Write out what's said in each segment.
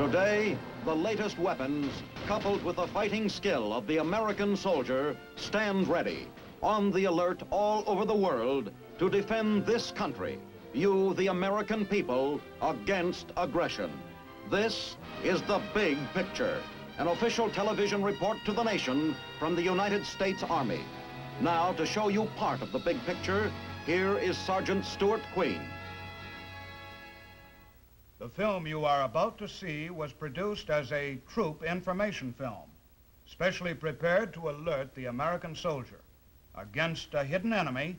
Today, the latest weapons, coupled with the fighting skill of the American soldier, stand ready, on the alert all over the world to defend this country, you, the American people, against aggression. This is The Big Picture, an official television report to the nation from the United States Army. Now, to show you part of the big picture, here is Sergeant Stuart Queen. The film you are about to see was produced as a troop information film, specially prepared to alert the American soldier against a hidden enemy,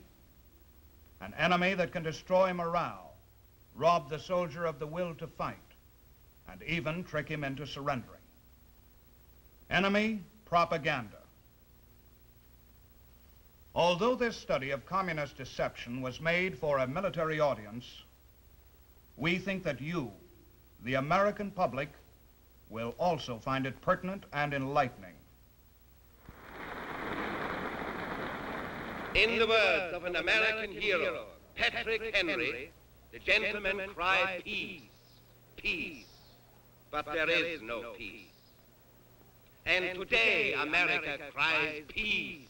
an enemy that can destroy morale, rob the soldier of the will to fight, and even trick him into surrendering. Enemy propaganda. Although this study of communist deception was made for a military audience, we think that you, the American public, will also find it pertinent and enlightening. In the words of an American hero, Patrick Henry, the gentlemen cry peace, peace, but there is no peace. And today America cries peace,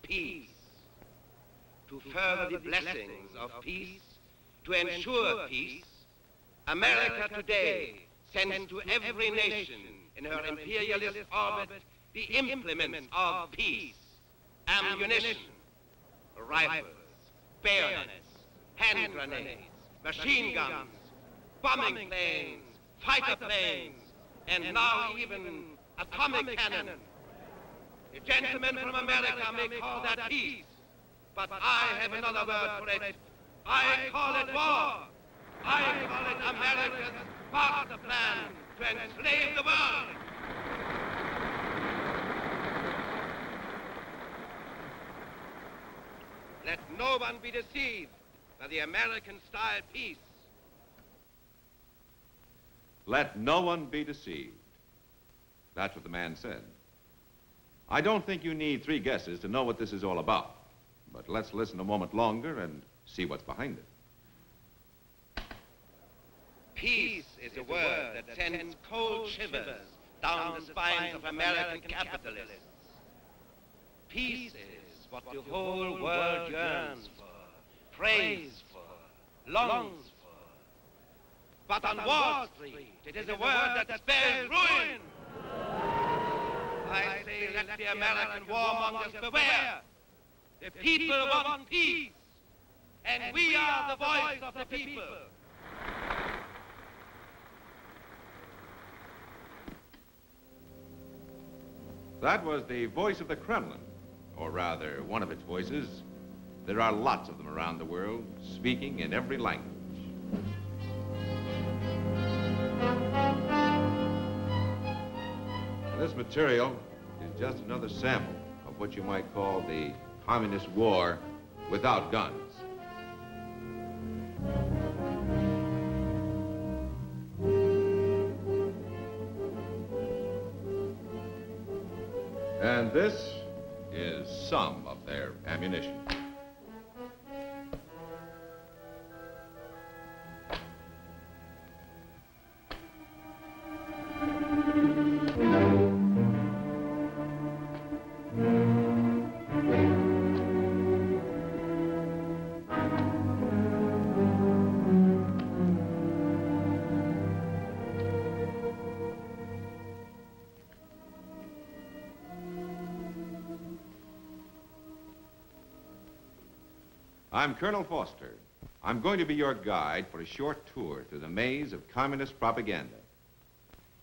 peace. To further the blessings of peace, to ensure peace, America today sends to every nation in her imperialist orbit the implements of peace, ammunition, rifles, bayonets, hand grenades, machine guns, bombing planes, fighter planes, and now even atomic cannon. The gentlemen from America may call that peace, but I have another word for it. I call it war. I call it America's master plan to enslave the world. Let no one be deceived by the American-style peace. Let no one be deceived. That's what the man said. I don't think you need three guesses to know what this is all about. But let's listen a moment longer and see what's behind it. Peace is a word that sends cold shivers down the spines of American capitalists. Peace is what the whole world yearns for, prays for, longs for. But on Wall Street, it is a word that spells ruin. I say, let the American warmongers beware. The people want peace, and we are the voice of the people. That was the voice of the Kremlin, or rather, one of its voices. There are lots of them around the world, speaking in every language. This material is just another sample of what you might call the communist war without guns. And this is some of their ammunition. I'm Colonel Foster. I'm going to be your guide for a short tour through the maze of communist propaganda.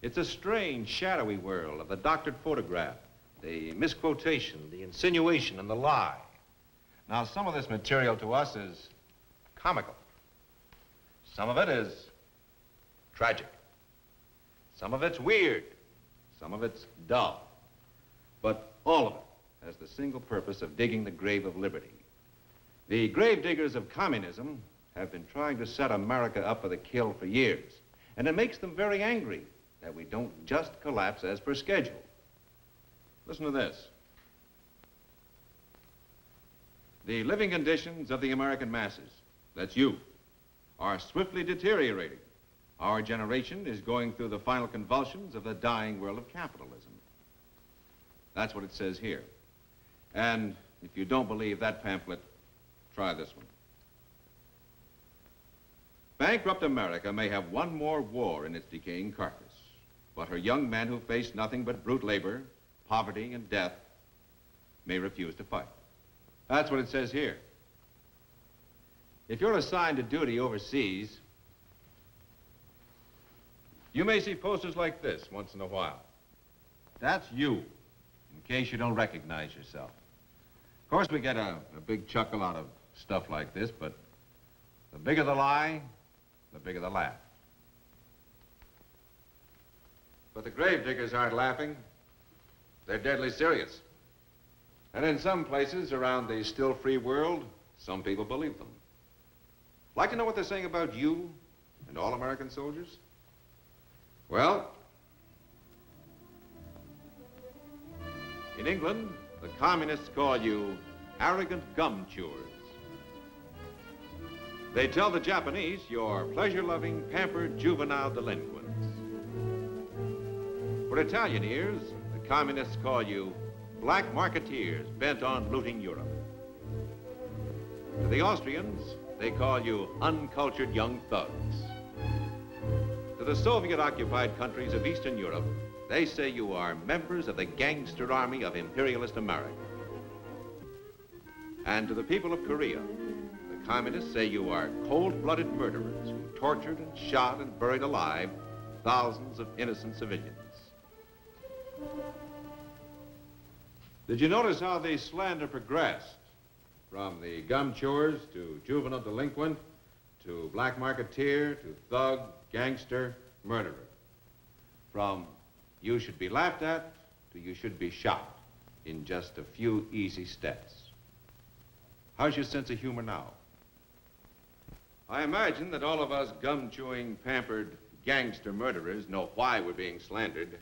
It's a strange, shadowy world of the doctored photograph, the misquotation, the insinuation, and the lie. Now, some of this material to us is comical. Some of it is tragic. Some of it's weird. Some of it's dull. But all of it has the single purpose of digging the grave of liberty. The grave diggers of communism have been trying to set America up for the kill for years. And it makes them very angry that we don't just collapse as per schedule. Listen to this. The living conditions of the American masses, that's you, are swiftly deteriorating. Our generation is going through the final convulsions of the dying world of capitalism. That's what it says here. And if you don't believe that pamphlet, try this one. Bankrupt America may have one more war in its decaying carcass, but her young men who face nothing but brute labor, poverty, and death may refuse to fight. That's what it says here. If you're assigned to duty overseas, you may see posters like this once in a while. That's you, in case you don't recognize yourself. Of course, we get a big chuckle out of stuff like this, but the bigger the lie, the bigger the laugh. But the gravediggers aren't laughing. They're deadly serious. And in some places around the still free world, some people believe them. Like to know what they're saying about you and all American soldiers? Well, in England, the communists call you arrogant gum chewers. They tell the Japanese you're pleasure-loving, pampered juvenile delinquents. For Italian ears, the communists call you black marketeers bent on looting Europe. To the Austrians, they call you uncultured young thugs. To the Soviet-occupied countries of Eastern Europe, they say you are members of the gangster army of imperialist America. And to the people of Korea, the communists say you are cold-blooded murderers who tortured and shot and buried alive thousands of innocent civilians. Did you notice how the slander progressed? From the gum chewers to juvenile delinquent, to black marketeer, to thug, gangster, murderer. From you should be laughed at to you should be shot in just a few easy steps. How's your sense of humor now? I imagine that all of us gum-chewing, pampered gangster murderers know why we're being slandered.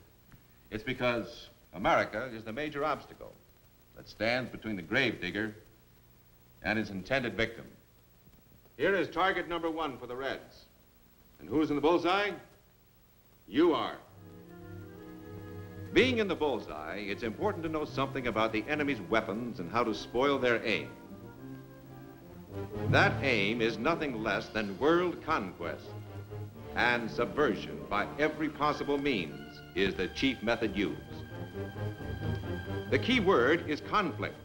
It's because America is the major obstacle that stands between the gravedigger and his intended victim. Here is target number 1 for the Reds. And who's in the bullseye? You are. Being in the bullseye, it's important to know something about the enemy's weapons and how to spoil their aim. That aim is nothing less than world conquest, and subversion by every possible means is the chief method used. The key word is conflict.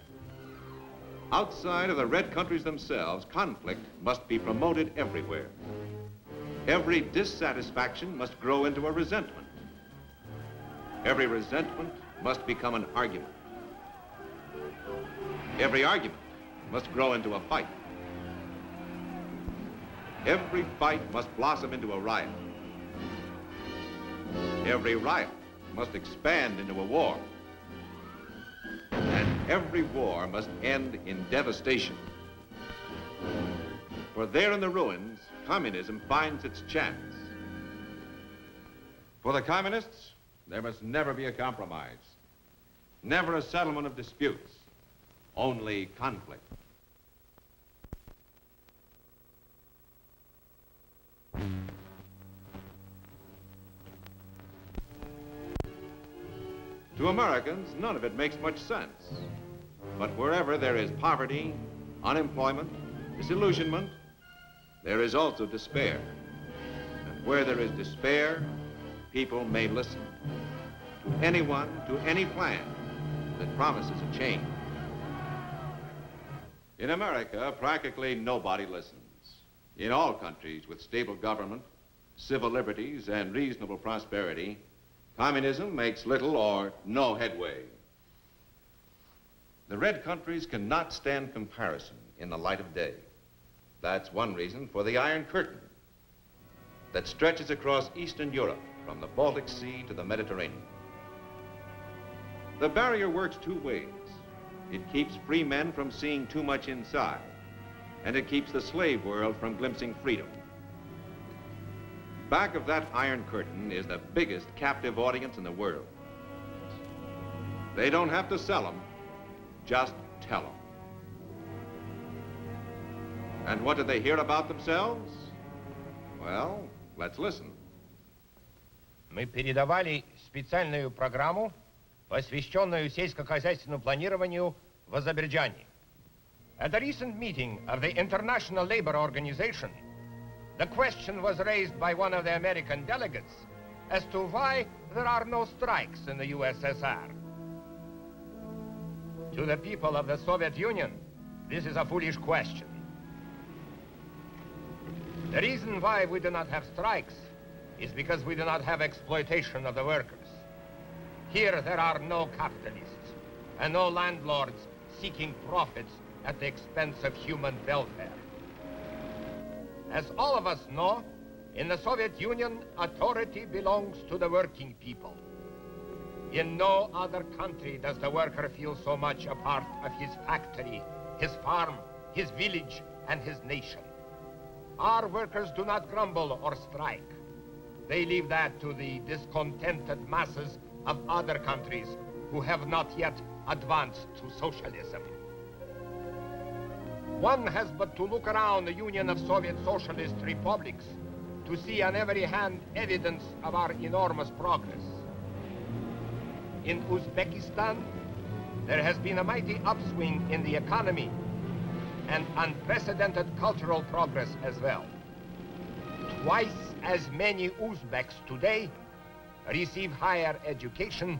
Outside of the red countries themselves, conflict must be promoted everywhere. Every dissatisfaction must grow into a resentment. Every resentment must become an argument. Every argument must grow into a fight. Every fight must blossom into a riot. Every riot must expand into a war. And every war must end in devastation. For there in the ruins, communism finds its chance. For the communists, there must never be a compromise. Never a settlement of disputes. Only conflict. To Americans, none of it makes much sense. But wherever there is poverty, unemployment, disillusionment, there is also despair. And where there is despair, people may listen to anyone, to any plan that promises a change. In America, practically nobody listens. In all countries with stable government, civil liberties, and reasonable prosperity, communism makes little or no headway. The red countries cannot stand comparison in the light of day. That's one reason for the Iron Curtain that stretches across Eastern Europe from the Baltic Sea to the Mediterranean. The barrier works 2 ways. It keeps free men from seeing too much inside, and it keeps the slave world from glimpsing freedom. Back of that Iron Curtain is the biggest captive audience in the world. They don't have to sell them, just tell them. And what do they hear about themselves? Well, let's listen. мы передавали специальную программу, посвященную сельскохозяйственному планированию в Азербайджане. At a recent meeting of the International Labor Organization, the question was raised by one of the American delegates as to why there are no strikes in the USSR. To the people of the Soviet Union, this is a foolish question. The reason why we do not have strikes is because we do not have exploitation of the workers. Here there are no capitalists and no landlords seeking profits at the expense of human welfare. As all of us know, in the Soviet Union, authority belongs to the working people. In no other country does the worker feel so much a part of his factory, his farm, his village, and his nation. Our workers do not grumble or strike. They leave that to the discontented masses of other countries who have not yet advanced to socialism. One has but to look around the Union of Soviet Socialist Republics to see on every hand evidence of our enormous progress. In Uzbekistan, there has been a mighty upswing in the economy and unprecedented cultural progress as well. Twice as many Uzbeks today receive higher education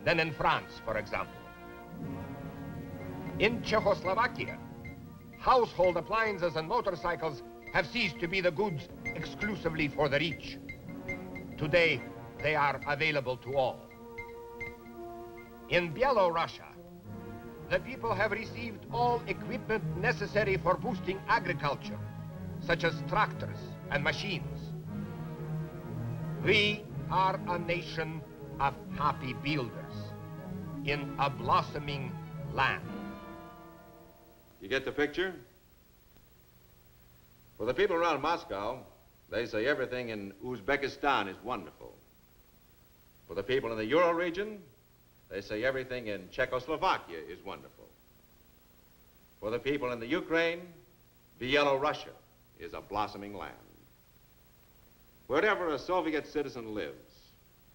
than in France, for example. In Czechoslovakia, household appliances and motorcycles have ceased to be the goods exclusively for the rich. Today, they are available to all. In Byelorussia, the people have received all equipment necessary for boosting agriculture, such as tractors and machines. We are a nation of happy builders in a blossoming land. You get the picture? For the people around Moscow, they say everything in Uzbekistan is wonderful. For the people in the Ural region, they say everything in Czechoslovakia is wonderful. For the people in the Ukraine, Byelorussia is a blossoming land. Wherever a Soviet citizen lives,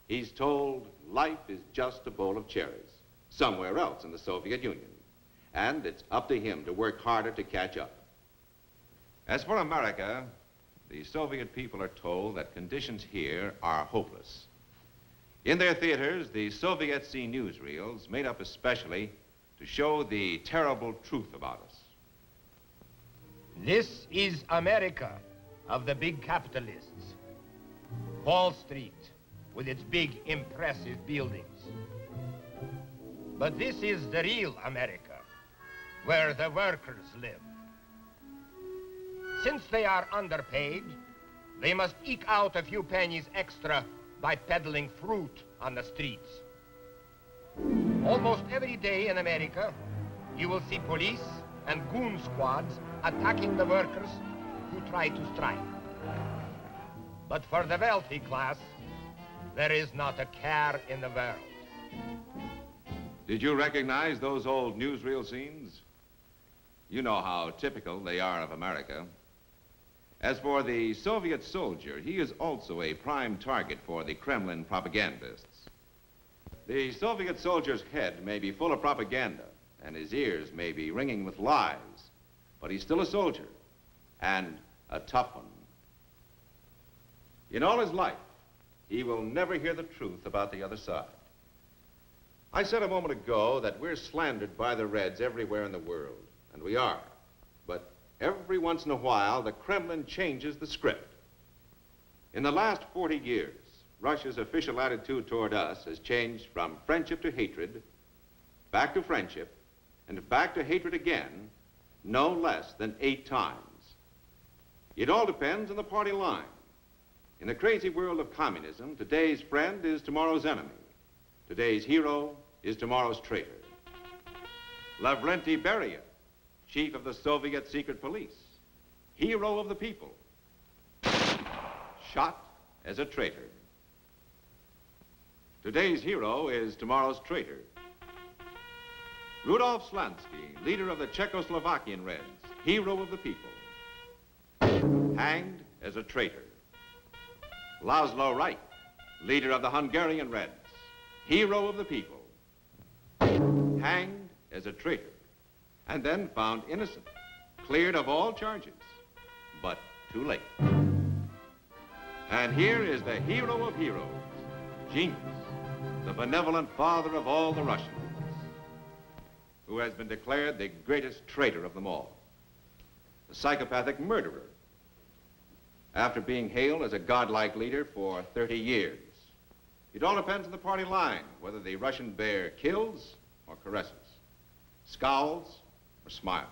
he's told life is just a bowl of cherries somewhere else in the Soviet Union, and it's up to him to work harder to catch up. As for America, the Soviet people are told that conditions here are hopeless. In their theaters, the Soviets see newsreels made up especially to show the terrible truth about us. This is America of the big capitalists. Wall Street, with its big, impressive buildings. But this is the real America, where the workers live. Since they are underpaid, they must eke out a few pennies extra by peddling fruit on the streets. Almost every day in America, you will see police and goon squads attacking the workers who try to strike. But for the wealthy class, there is not a care in the world. Did you recognize those old newsreel scenes? You know how typical they are of America. As for the Soviet soldier, he is also a prime target for the Kremlin propagandists. The Soviet soldier's head may be full of propaganda, and his ears may be ringing with lies, but he's still a soldier, and a tough one. In all his life, he will never hear the truth about the other side. I said a moment ago that we're slandered by the Reds everywhere in the world, and we are. But every once in a while, the Kremlin changes the script. In the last 40 years, Russia's official attitude toward us has changed from friendship to hatred, back to friendship, and back to hatred again, no less than 8 times. It all depends on the party line. In the crazy world of communism, today's friend is tomorrow's enemy. Today's hero is tomorrow's traitor. Lavrenti Beria, chief of the Soviet secret police, hero of the people, shot as a traitor. Today's hero is tomorrow's traitor. Rudolf Slansky, leader of the Czechoslovakian Reds, hero of the people, hanged as a traitor. Laszlo Reich, leader of the Hungarian Reds, hero of the people, hanged as a traitor, and then found innocent, cleared of all charges, but too late. And here is the hero of heroes, Genius, the benevolent father of all the Russians, who has been declared the greatest traitor of them all, the psychopathic murderer, after being hailed as a godlike leader for 30 years. It all depends on the party line, whether the Russian bear kills or caresses, scowls or smiles.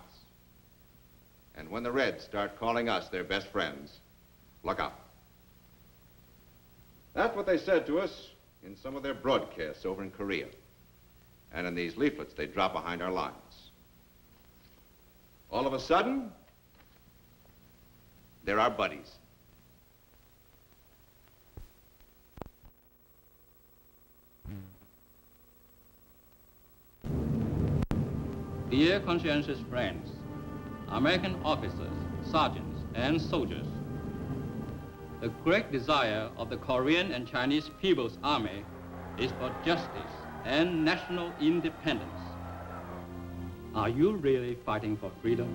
And when the Reds start calling us their best friends, look out. That's what they said to us in some of their broadcasts over in Korea, and in these leaflets they drop behind our lines. All of a sudden, they're our buddies. Dear conscientious friends, American officers, sergeants, and soldiers, the great desire of the Korean and Chinese People's Army is for justice and national independence. Are you really fighting for freedom?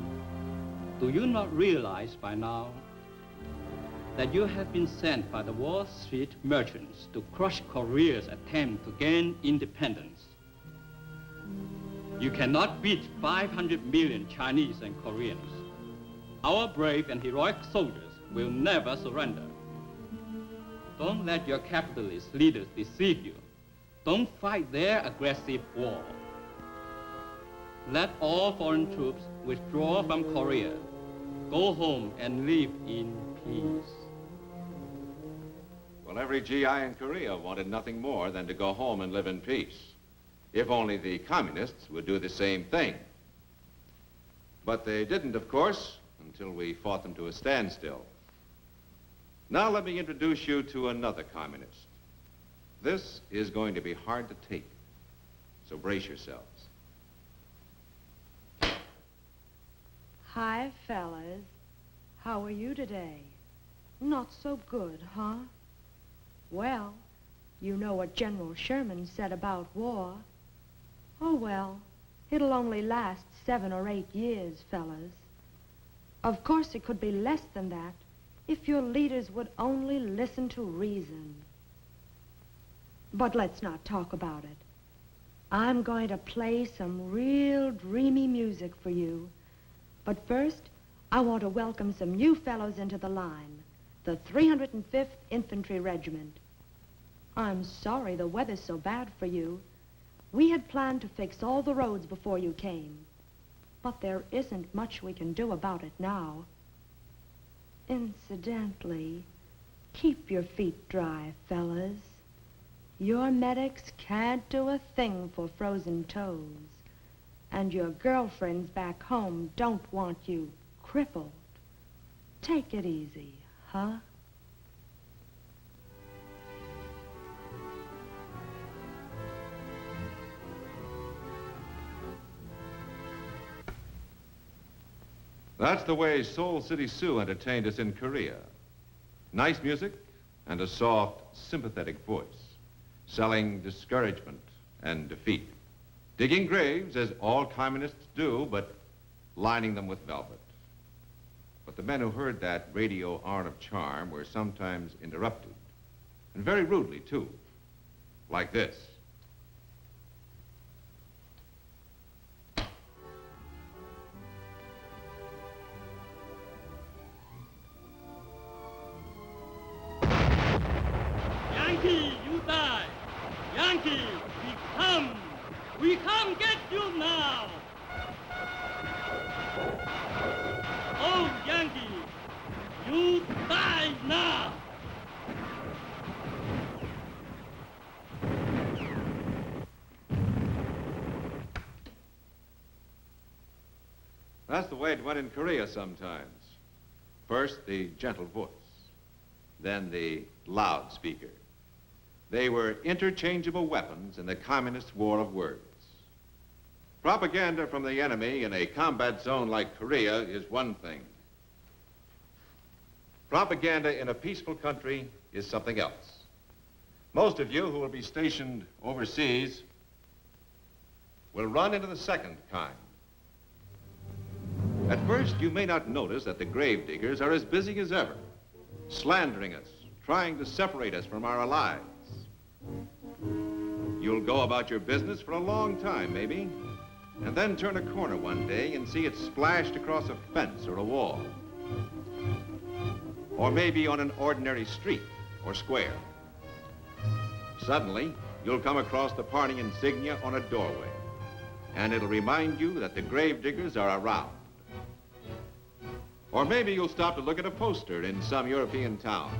Do you not realize by now that you have been sent by the Wall Street merchants to crush Korea's attempt to gain independence? You cannot beat 500 million Chinese and Koreans. Our brave and heroic soldiers will never surrender. Don't let your capitalist leaders deceive you. Don't fight their aggressive war. Let all foreign troops withdraw from Korea. Go home and live in peace. Well, every GI in Korea wanted nothing more than to go home and live in peace, if only the communists would do the same thing. But they didn't, of course, until we fought them to a standstill. Now let me introduce you to another communist. This is going to be hard to take, so brace yourselves. Hi, fellas. How are you today? Not so good, huh? Well, you know what General Sherman said about war. Oh, well, it'll only last 7 or 8 years, fellas. Of course, it could be less than that if your leaders would only listen to reason. But let's not talk about it. I'm going to play some real dreamy music for you. But first, I want to welcome some new fellows into the line, the 305th Infantry Regiment. I'm sorry the weather's so bad for you. We had planned to fix all the roads before you came, but there isn't much we can do about it now. Incidentally, keep your feet dry, fellas. Your medics can't do a thing for frozen toes, and your girlfriends back home don't want you crippled. Take it easy, huh? That's the way Soul City Sue entertained us in Korea. Nice music and a soft, sympathetic voice, selling discouragement and defeat. Digging graves, as all communists do, but lining them with velvet. But the men who heard that radio art of charm were sometimes interrupted, and very rudely, too, like this. Yankee, you die! Yankee, we come! We come get you now! Oh, Yankee, you die now! That's the way it went in Korea sometimes. First, the gentle voice, then the loudspeaker. They were interchangeable weapons in the communist war of words. Propaganda from the enemy in a combat zone like Korea is one thing. Propaganda in a peaceful country is something else. Most of you who will be stationed overseas will run into the second kind. At first, you may not notice that the grave diggers are as busy as ever, slandering us, trying to separate us from our allies. You'll go about your business for a long time, maybe, and then turn a corner one day and see it splashed across a fence or a wall. Or maybe on an ordinary street or square. Suddenly, you'll come across the party insignia on a doorway, and it'll remind you that the grave diggers are around. Or maybe you'll stop to look at a poster in some European town.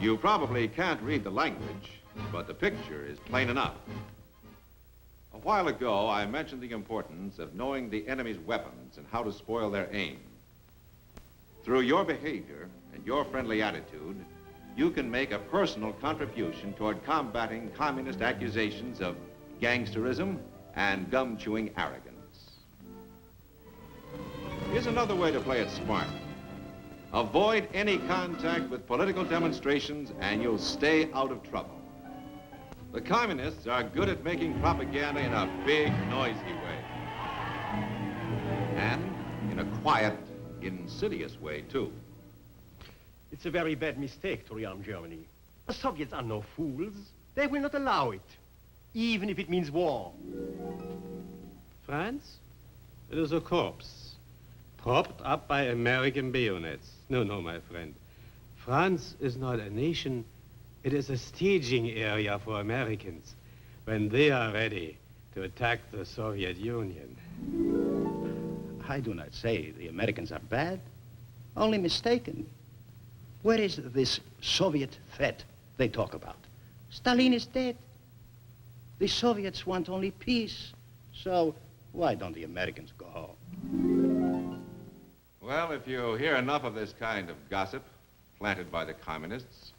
You probably can't read the language, but the picture is plain enough. A while ago, I mentioned the importance of knowing the enemy's weapons and how to spoil their aim. Through your behavior and your friendly attitude, you can make a personal contribution toward combating communist accusations of gangsterism and gum-chewing arrogance. Here's another way to play it smart. Avoid any contact with political demonstrations and you'll stay out of trouble. The communists are good at making propaganda in a big, noisy way. And in a quiet, insidious way, too. It's a very bad mistake to rearm Germany. The Soviets are no fools. They will not allow it, even if it means war. France? It is a corpse, propped up by American bayonets. No, my friend. France is not a nation. It is a staging area for Americans when they are ready to attack the Soviet Union. I do not say the Americans are bad, only mistaken. Where is this Soviet threat they talk about? Stalin is dead. The Soviets want only peace. So why don't the Americans go home? Well, if you hear enough of this kind of gossip planted by the communists,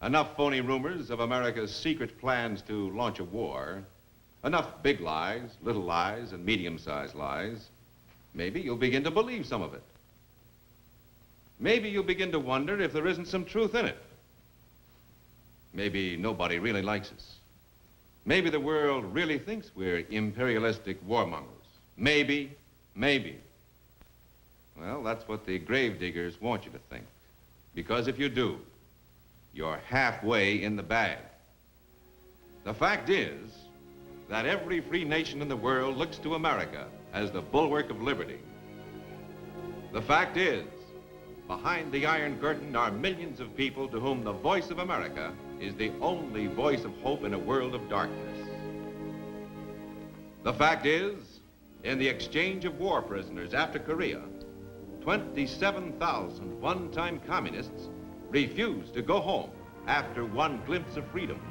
enough phony rumors of America's secret plans to launch a war, enough big lies, little lies, and medium-sized lies, maybe you'll begin to believe some of it. Maybe you'll begin to wonder if there isn't some truth in it. Maybe nobody really likes us. Maybe the world really thinks we're imperialistic warmongers. Maybe. Well, that's what the grave diggers want you to think. Because if you do, you're halfway in the bag. The fact is that every free nation in the world looks to America as the bulwark of liberty. The fact is, behind the Iron Curtain are millions of people to whom the voice of America is the only voice of hope in a world of darkness. The fact is, in the exchange of war prisoners after Korea, 27,000 one-time communists refused to go home after one glimpse of freedom.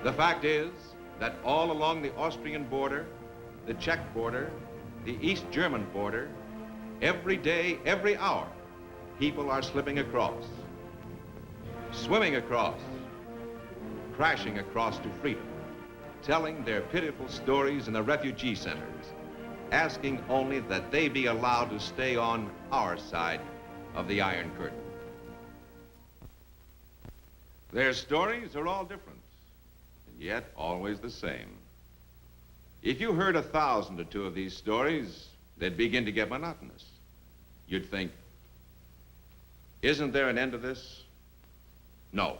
The fact is that all along the Austrian border, the Czech border, the East German border, every day, every hour, people are slipping across, swimming across, crashing across to freedom, telling their pitiful stories in the refugee centers, asking only that they be allowed to stay on our side of the Iron Curtain. Their stories are all different, and yet always the same. If you heard 1,000 or 2 of these stories, they'd begin to get monotonous. You'd think, isn't there an end to this? No.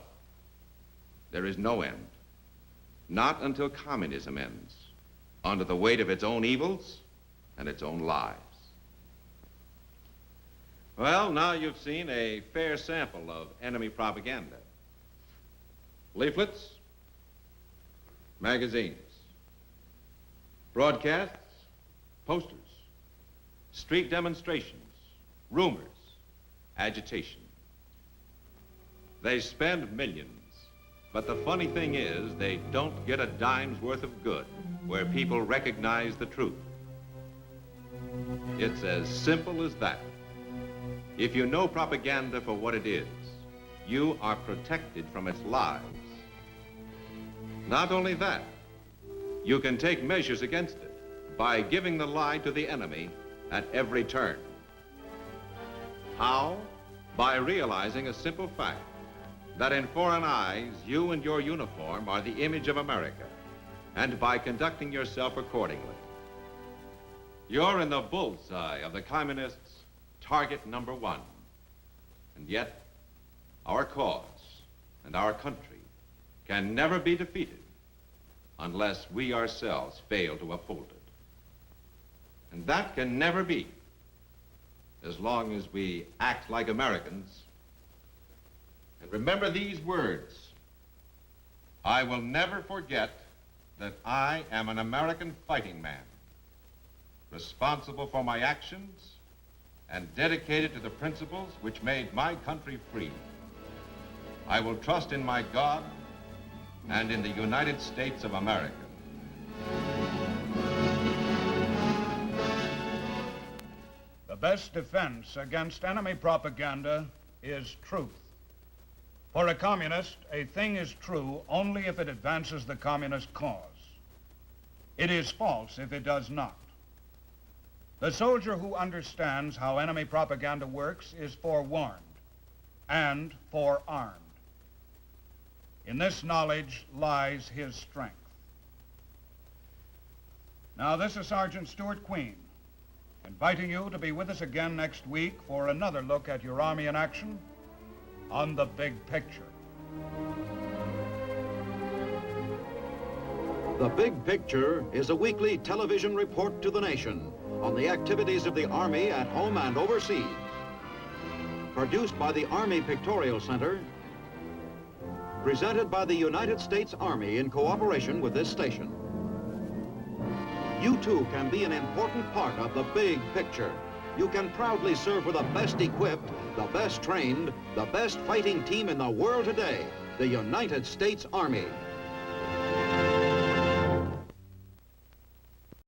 There is no end. Not until communism ends, under the weight of its own evils and its own lies. Well, now you've seen a fair sample of enemy propaganda. Leaflets, magazines, broadcasts, posters, street demonstrations, rumors, agitation. They spend millions, but the funny thing is they don't get a dime's worth of good where people recognize the truth. It's as simple as that. If you know propaganda for what it is, you are protected from its lies. Not only that, you can take measures against it by giving the lie to the enemy at every turn. How? By realizing a simple fact, that in foreign eyes, you and your uniform are the image of America, and by conducting yourself accordingly. You're in the bullseye of the communists' target number one. And yet, our cause and our country can never be defeated unless we ourselves fail to uphold it. And that can never be as long as we act like Americans. And remember these words: I will never forget that I am an American fighting man, responsible for my actions and dedicated to the principles which made my country free. I will trust in my God and in the United States of America. The best defense against enemy propaganda is truth. For a communist, a thing is true only if it advances the communist cause. It is false if it does not. The soldier who understands how enemy propaganda works is forewarned and forearmed. In this knowledge lies his strength. Now, this is Sergeant Stuart Queen, inviting you to be with us again next week for another look at your Army in action on The Big Picture. The Big Picture is a weekly television report to the nation on the activities of the Army at home and overseas. Produced by the Army Pictorial Center, presented by the United States Army in cooperation with this station. You too can be an important part of the big picture. You can proudly serve with the best equipped, the best trained, the best fighting team in the world today, the United States Army.